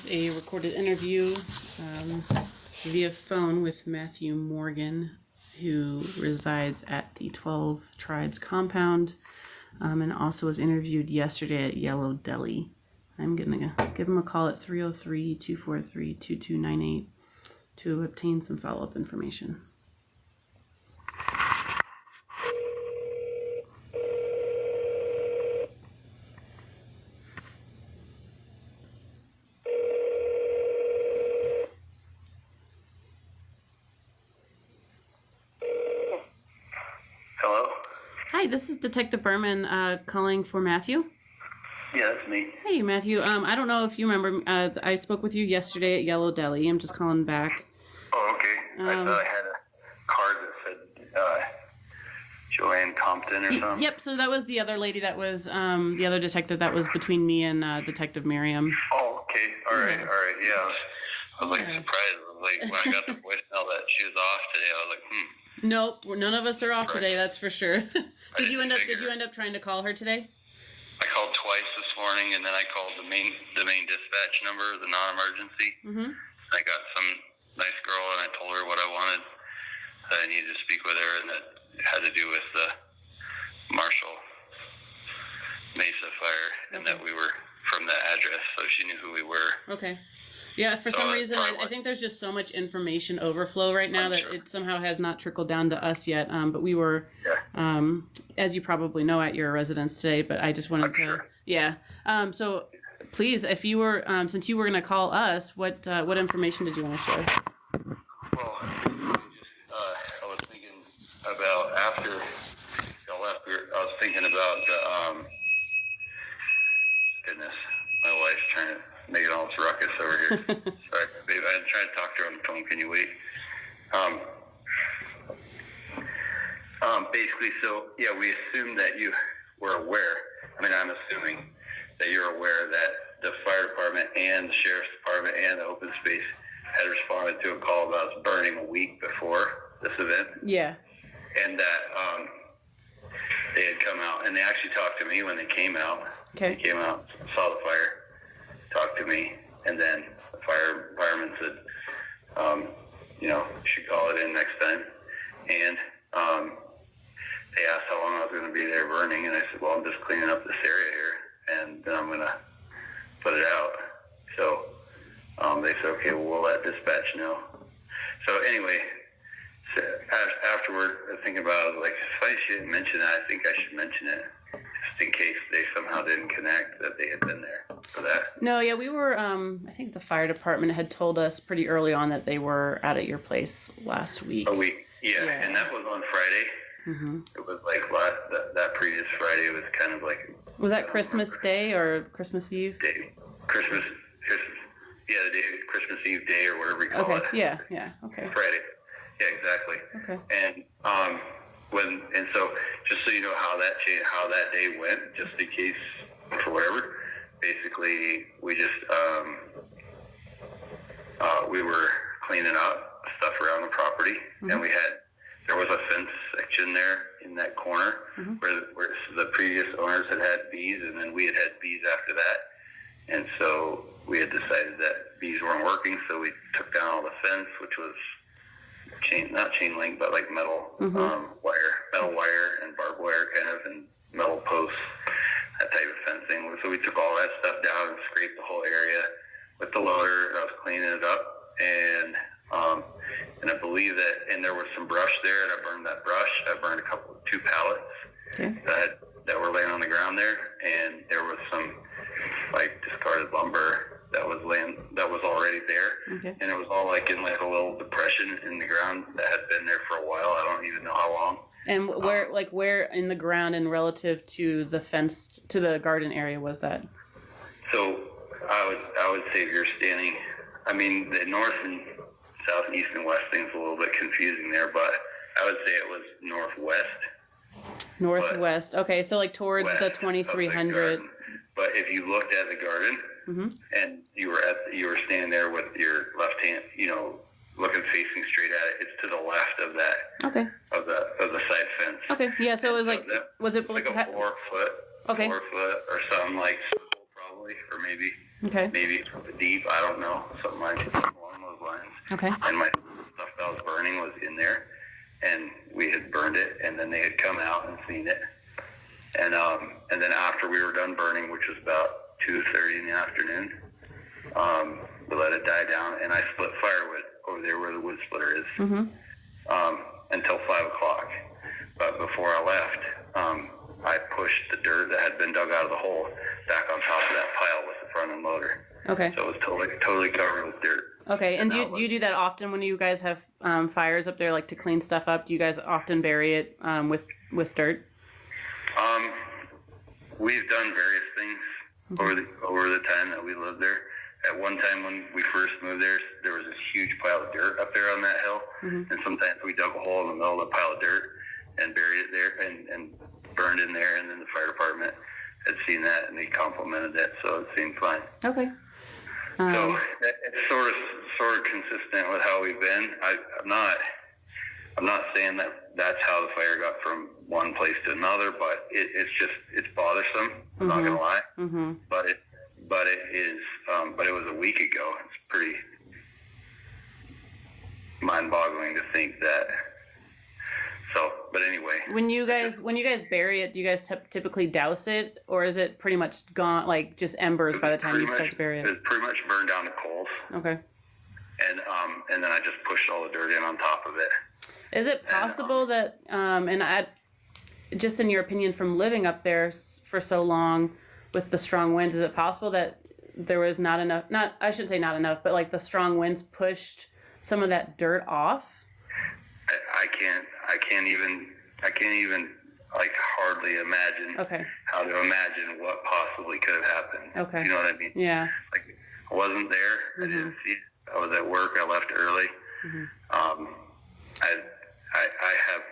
is a recorded interview via phone with Matthew Morgan, who resides at the 12 Tribes compound, and also was interviewed yesterday at Yellow Deli. I'm going to give him a call at 303-243-2298 to obtain some follow-up information. Hello? Hi, this is Detective Berman calling for Matthew. Yeah, that's me. Hey, Matthew. I don't know if you remember. I spoke with you yesterday at Yellow Deli. I'm just calling back. Oh, okay. I thought I had a card that said Joanne Compton or something. Yep, so that was the other lady that was, the other detective that was between me and Detective Miriam. Oh, okay. All right, yeah. I was like surprised. Like when I got the voicemail that she was off today, I was like, Nope, none of us are off today, that's for sure. Did you end up trying to call her today? I called twice this morning, and then I called the main dispatch number, the non-emergency. Mm-hmm. I got some nice girl, and I told her what I wanted. That I needed to speak with her, and that had to do with the Marshall Mesa fire, and that we were from the address, so she knew who we were. Okay. Yeah, for some reason, I think there's just so much information overflow right now that it somehow has not trickled down to us yet. But we were, as you probably know, at your residence today. But I just wanted to, so please, if you were, since you were going to call us, what information did you want to share? Well, I was thinking about after y'all left. I was thinking about the goodness. My wife's trying to make it all this ruckus over here. Sorry, babe. I'm trying to talk to her on the phone. Can you wait? Basically, so, yeah, we assume that you were aware. I mean, I'm assuming that you're aware that the fire department and the sheriff's department and the open space had responded to a call about us burning a week before this event. Yeah. And that they had come out, and they actually talked to me when they came out. Okay. They came out, saw the fire, talked to me, and then the fireman said, should call it in next time. And they asked how long I was going to be there burning, and I said, well, I'm just cleaning up this area here, and then I'm going to put it out. So they said, okay, well, we'll let dispatch know. So anyway, afterward, I was thinking about it, I was like, if I shouldn't mention that, I think I should mention it, just in case they somehow didn't connect that they had been there for that. No, yeah, we were, I think the fire department had told us pretty early on that they were out at your place last week. A week, yeah. And that was on Friday. Mm-hmm. It was like that previous Friday was kind of like... Was that Christmas Day or Christmas Eve? Christmas Eve day or whatever you call it. Okay, yeah, okay. Friday. Yeah, exactly. Okay. And so just so you know how that day went, just in case for whatever, basically we just we were cleaning up stuff around the property, and there was a fence section there in that corner where the previous owners had bees, and then we had bees after that, and so we had decided that bees weren't working, so we took down all the fence, which was not chain link, but like metal wire and barbed wire kind of, and metal posts, that type of fencing. So we took all that stuff down and scraped the whole area with the loader, and I was cleaning it up, and I believe that, and there was some brush there, and I burned that brush. I burned 2 pallets that were laying on the ground there, and there was some like discarded lumber that was already there, and it was all like in like a little depression in the ground that had been there for a while. I don't even know how long. And where in the ground and relative to the fence to the garden area was that? So I would say if you're standing, I mean the north and south, east, and west thing's a little bit confusing there, but I would say it was northwest. Northwest. Okay, so like towards the 2300. But if you looked at the garden and you were standing there with your left hand, looking facing straight at it, it's to the left of that. Okay. Of the side fence. Okay. Yeah. So it was like, was it like a 4 foot? Okay. 4 foot or something like circle probably, or maybe. Okay. maybe deep, I don't know, something along those lines. Okay. And my stuff that was burning was in there, and we had burned it, and then they had come out and seen it. And then after we were done burning, which was about 2:30 in the afternoon, we let it die down, and I split firewood over there where the wood splitter is, until 5 o'clock. But before I left, I pushed the dirt that had been dug out of the hole back on top of that pile with the front end loader. Okay. So it was totally covered with dirt. Okay, and do you do that often when you guys have fires up there, like to clean stuff up? Do you guys often bury it with dirt? We've done various things over the time that we lived there. At one time when we first moved there was this huge pile of dirt up there on that hill, and sometimes we dug a hole in the middle of the pile of dirt and buried it there and burned in there, and then the fire department had seen that and they complimented it, so it seemed fine. Okay. So it's sort of consistent with how we've been. I'm not saying that that's how the fire got from one place to another, but it's bothersome. I'm not gonna lie. But it was a week ago. It's pretty mind-boggling to think that. So, but anyway. When you guys bury it, do you guys typically douse it, or is it pretty much gone, like just embers by the time you start to bury it? It's pretty much burned down to coals. Okay. And then I just pushed all the dirt in on top of it. Is it possible that, just in your opinion, from living up there for so long with the strong winds, is it possible that there was not enough? I shouldn't say not enough, but like the strong winds pushed some of that dirt off? I can't even like hardly imagine how to imagine what possibly could have happened. Okay. You know what I mean? Yeah. Like, I wasn't there. I didn't see it. I was at work. I left early. I have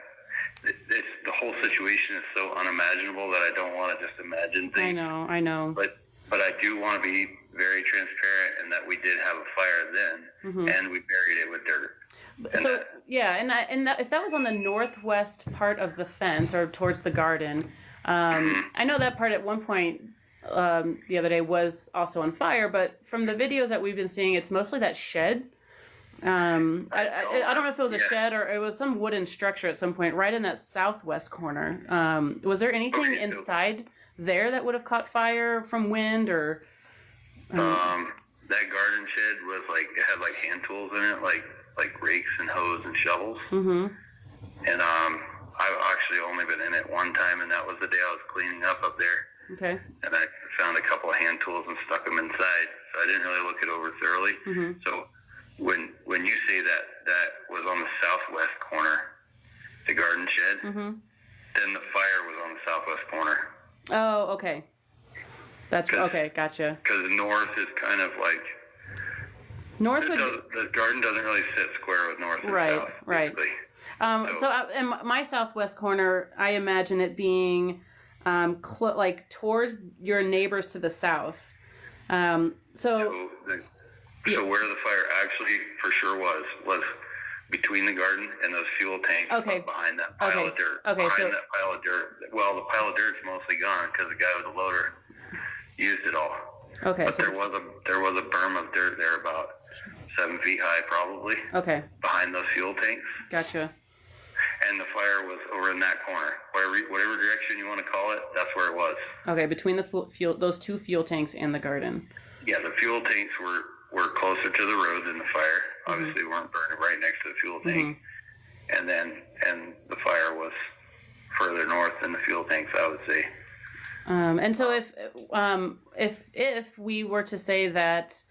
the whole situation is so unimaginable that I don't want to just imagine things. I know. But I do want to be very transparent in that we did have a fire then, and we buried it with dirt. So if that was on the northwest part of the fence or towards the garden, I know that part at one point the other day was also on fire. But from the videos that we've been seeing, it's mostly that shed. I don't know if it was a shed or it was some wooden structure at some point right in that southwest corner. Was there anything inside there that would have caught fire from wind or? That garden shed was it had hand tools in it, like rakes and hoes and shovels. And I've actually only been in it one time, and that was the day I was cleaning up there. Okay. And I found a couple of hand tools and stuck them inside, so I didn't really look it over thoroughly. So when you say that was on the southwest corner, the garden shed, then the fire was on the southwest corner. Oh, okay. That's okay. Gotcha. Because north is kind of like north. The garden doesn't really sit square with north and south. Right. In my southwest corner, I imagine it being towards your neighbors to the south. So where the fire actually for sure was between the garden and those fuel tanks behind that pile of dirt. Behind that pile of dirt. Well, the pile of dirt's mostly gone because the guy with the loader used it all. Okay. But there was a berm of dirt there about 7 feet high probably. Okay. Behind those fuel tanks. Gotcha. And the fire was over in that corner. Whatever direction you want to call it, that's where it was. Okay, between the those two fuel tanks and the garden. Yeah, the fuel tanks were closer to the road than the fire. Obviously, we weren't burning right next to the fuel tank. And the fire was further north than the fuel tanks, I would say. And so if we were to say that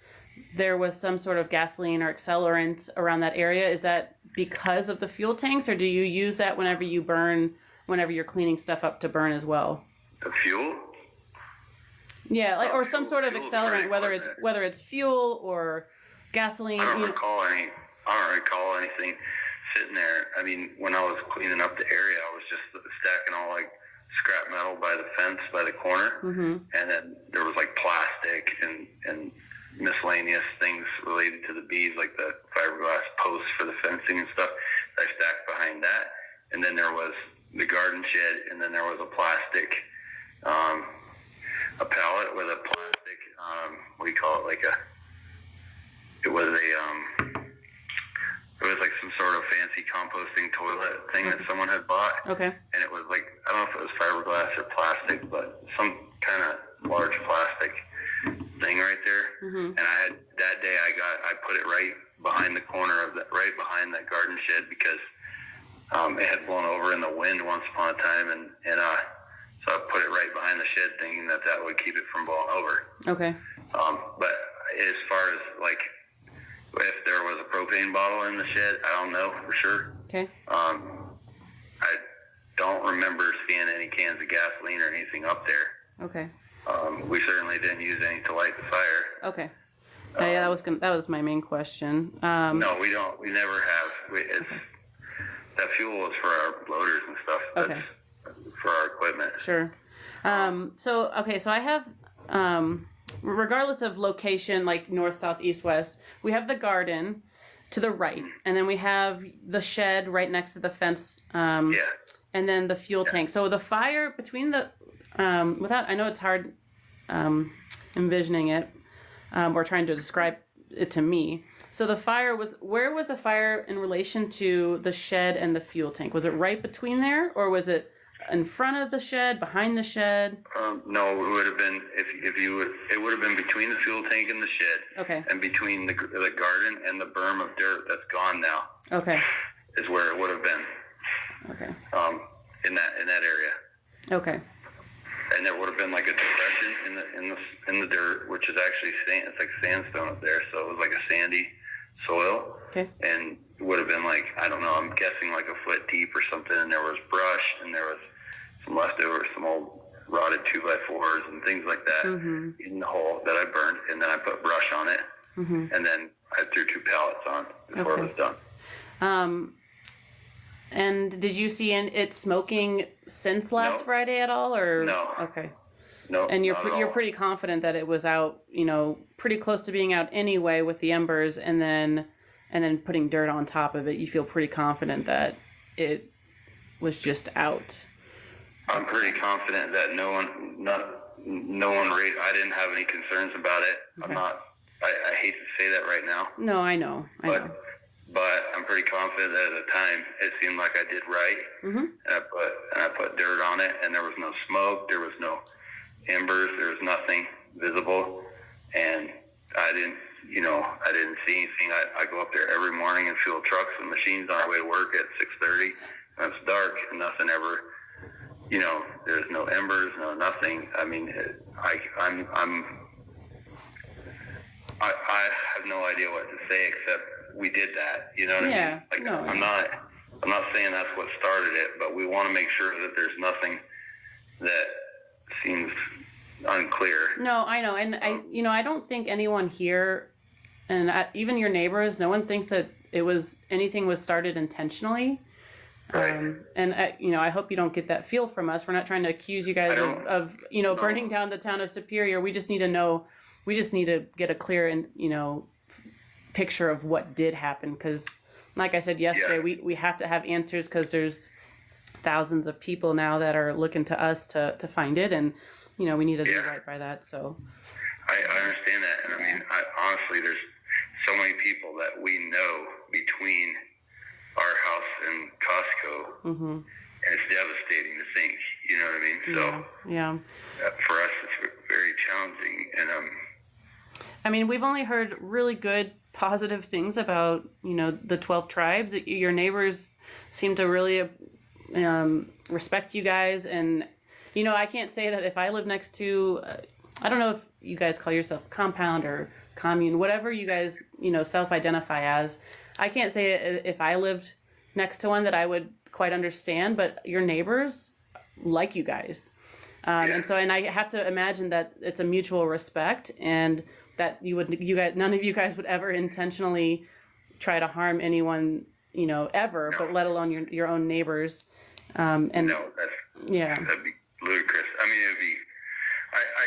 there was some sort of gasoline or accelerant around that area, is that because of the fuel tanks, or do you use that whenever you're cleaning stuff up to burn as well? The fuel? Yeah, or some sort of accelerant, whether it's fuel or gasoline. I don't recall anything sitting there. I mean, when I was cleaning up the area, I was just stacking all scrap metal by the fence by the corner, and then there was plastic and miscellaneous things related to the bees, like the fiberglass posts for the fencing and stuff. I stacked behind that, and then there was the garden shed, and then there was a plastic, a pallet with a plastic, do you call it? It was like some sort of fancy composting toilet thing that someone had bought. Okay. And it was like, I don't know if it was fiberglass or plastic, but some kind of large plastic thing right there. Mm-hmm. And that day I put it right behind the corner of right behind that garden shed because it had blown over in the wind once upon a time, and so I put it right behind the shed thinking that would keep it from blowing over. Okay. But as far as like if there was a propane bottle in the shed, I don't know for sure. Okay. I don't remember seeing any cans of gasoline or anything up there. Okay. We certainly didn't use any to light the fire. Okay. Yeah, that was my main question. No, we don't. We never have. That fuel is for our loaders and stuff. Okay. That's for our equipment. Sure. So I have, regardless of location, like north, south, east, west, we have the garden to the right, and then we have the shed right next to the fence. And then the fuel tank. So the fire between the, I know it's hard envisioning it or trying to describe it to me. So the fire where was the fire in relation to the shed and the fuel tank? Was it right between there, or was it in front of the shed, behind the shed? No, it would have been it would have been between the fuel tank and the shed. Okay. And between the garden and the berm of dirt that's gone now. Okay. Is where it would have been. Okay. In that area. Okay. And there would have been like a depression in the dirt, which is actually it's like sandstone up there, so it was like a sandy soil. Okay. And it would have been like, I don't know, I'm guessing like a foot deep or something, and there was brush, and there was some leftovers, some old rotted 2x4s and things like that in the hole that I burned, and then I put brush on it, and then I threw 2 pallets on before it was done. And did you see it smoking since last Friday at all, or no? Okay. No. And you're pretty confident that it was out, pretty close to being out anyway with the embers, and then putting dirt on top of it. You feel pretty confident that it was just out. I'm pretty confident that no one I didn't have any concerns about it. Okay. I hate to say that right now. No, I know. But I'm pretty confident that at the time it seemed like I did right. And I put dirt on it, and there was no smoke, there was no embers, there was nothing visible, and I didn't see anything. I go up there every morning and fuel trucks and machines on our way to work at 6:30. And it's dark and nothing ever. There's no embers, no nothing. I mean, I have no idea what to say except we did that. You know what I mean? I'm not saying that's what started it, but we want to make sure that there's nothing that seems unclear. No, I know, and I don't think anyone here, and even your neighbors, no one thinks that anything was started intentionally. Right. And I hope you don't get that feel from us. We're not trying to accuse you guys of burning down the town of Superior. We just need to know. We just need to get a clear picture of what did happen, because like I said yesterday, we have to have answers, because there's thousands of people now that are looking to us to find it, and we need to do right by that. So I understand that, and I mean, honestly, there's so many people that we know between our house and Costco, and it's devastating to think, you know what I mean? So for us, it's very challenging, and I mean, we've only heard really good, positive things about, the 12 tribes. Your neighbors seem to really respect you guys. And, I can't say that if I live next to, I don't know if you guys call yourself compound or commune, whatever you guys, self-identify as. I can't say if I lived next to one that I would quite understand, but your neighbors like you guys. And I have to imagine that it's a mutual respect, and that none of you guys would ever intentionally try to harm anyone, ever, but let alone your own neighbors. That'd be ludicrous. I mean, it'd be, I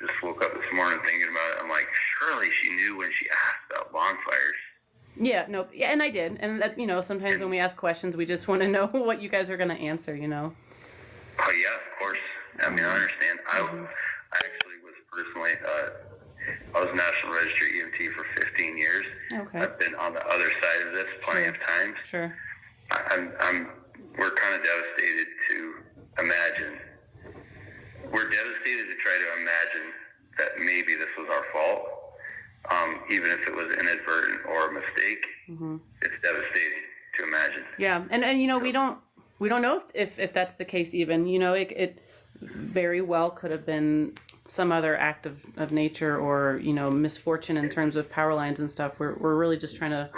just woke up this morning thinking about it. I'm like, surely she knew when she asked about bonfires. Yeah, no, yeah, and I did. And that, sometimes when we ask questions, we just want to know what you guys are going to answer, Oh, yeah, of course. I mean, I understand. I actually was personally I was National Registry EMT for 15 years. Okay. I've been on the other side of this plenty of times. Sure. We're kind of devastated to imagine. We're devastated to try to imagine that maybe this was our fault, even if it was inadvertent or a mistake. Mm-hmm. It's devastating to imagine. Yeah, and you know, we don't know if that's the case even. You know, it very well could have been some other act of nature or, you know, misfortune in terms of power lines and stuff. We're really just trying to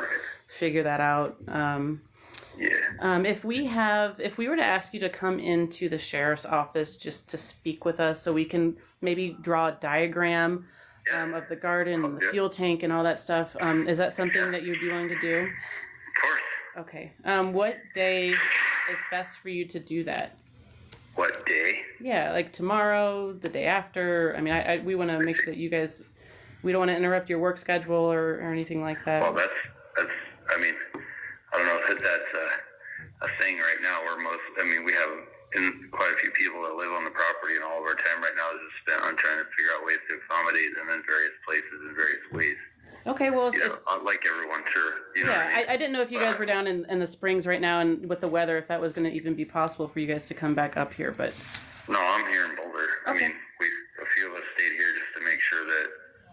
figure that out. If we were to ask you to come into the sheriff's office just to speak with us so we can maybe draw a diagram of the garden and the fuel tank and all that stuff, is that something that you'd be willing to do? Of course. Okay. What day is best for you to do that? What day? Yeah, like tomorrow, the day after. I mean, we want to make sure that you guys, we don't want to interrupt your work schedule or anything like that. Well, that's. I mean, I don't know if that's a thing right now. We have quite a few people that live on the property, and all of our time right now is spent on trying to figure out ways to accommodate them in various places in various ways. Okay, well, like everyone, sure. You know yeah, I didn't know if you guys were down in the springs right now, and with the weather, if that was going to even be possible for you guys to come back up here. But no, I'm here in Boulder. Okay. I mean, a few of us stayed here just to make sure that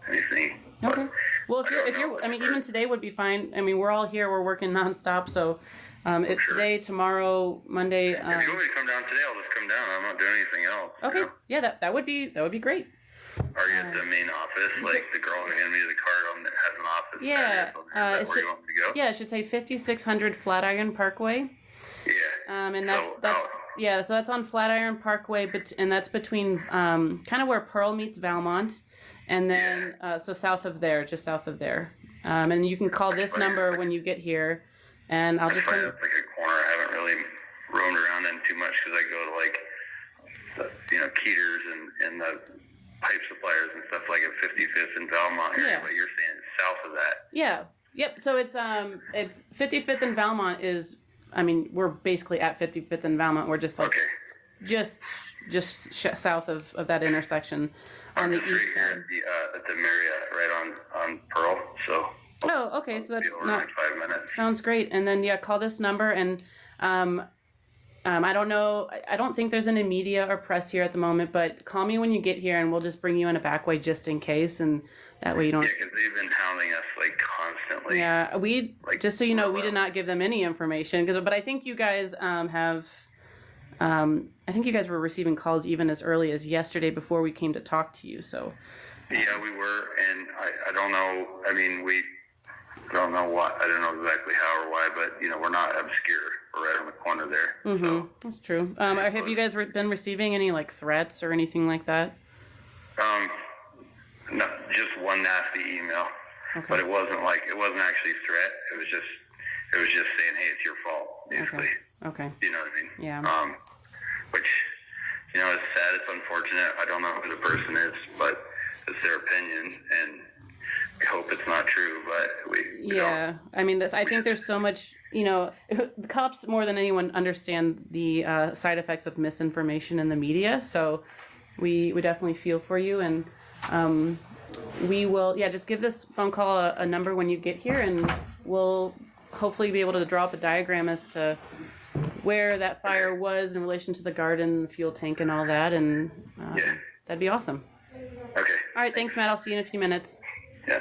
anything. Okay. Well, if you're, I mean, even today would be fine. I mean, we're all here. We're working nonstop, so if sure. Today, tomorrow, Monday. If you want me to come down today, I'll just come down. I'm not doing anything else. Okay. You know? Yeah, that would be great. Are you at the main office? Like the girl who handed me the card has an office. Yeah. Is that where you want me to go? Yeah, it should say 5600 Flatiron Parkway. Yeah. And so that's on Flatiron Parkway, and that's between kind of where Pearl meets Valmont, and then so just south of there. And you can call this number when you get here, and I'll just. That's like a corner I haven't really roamed around in too much because I go to like Keeters and the pipe suppliers and stuff like at 55th and Valmont area. Yeah. But you're saying it's south of that. Yeah. Yep. So it's 55th and Valmont is. I mean, we're basically at 55th and Valmont. We're just like just south of that intersection on the east side. At the Marriott, right on Pearl. So. Oh, okay. So that's not. In 5 minutes. Sounds great. And then call this number and. I don't know. I don't think there's any media or press here at the moment, but call me when you get here, and we'll just bring you in a back way just in case, and that way you don't. Yeah, because they've been hounding us like constantly. Yeah, just so you know, we did not give them any information, but I think you guys have. I think you guys were receiving calls even as early as yesterday before we came to talk to you. So. Yeah, we were, and I don't know. I mean, we don't know what. I don't know exactly how or why, but we're not obscure. We're right on the corner there. Mm-hmm. So. That's true. Have you guys been receiving any like threats or anything like that? No, just one nasty email. Okay. But it wasn't actually a threat. It was just saying, hey, it's your fault, basically. Okay. You know what I mean? Yeah. Which is sad. It's unfortunate. I don't know who the person is, but it's their opinion, and we hope it's not true, but we don't. I mean, I think there's so much, the cops more than anyone understand the side effects of misinformation in the media. So we definitely feel for you. And we will, just give this phone call a number when you get here, and we'll hopefully be able to draw up a diagram as to where that fire was in relation to the garden, the fuel tank, and all that. And that'd be awesome. Okay. All right. Thanks, Matt. I'll see you in a few minutes. Yeah.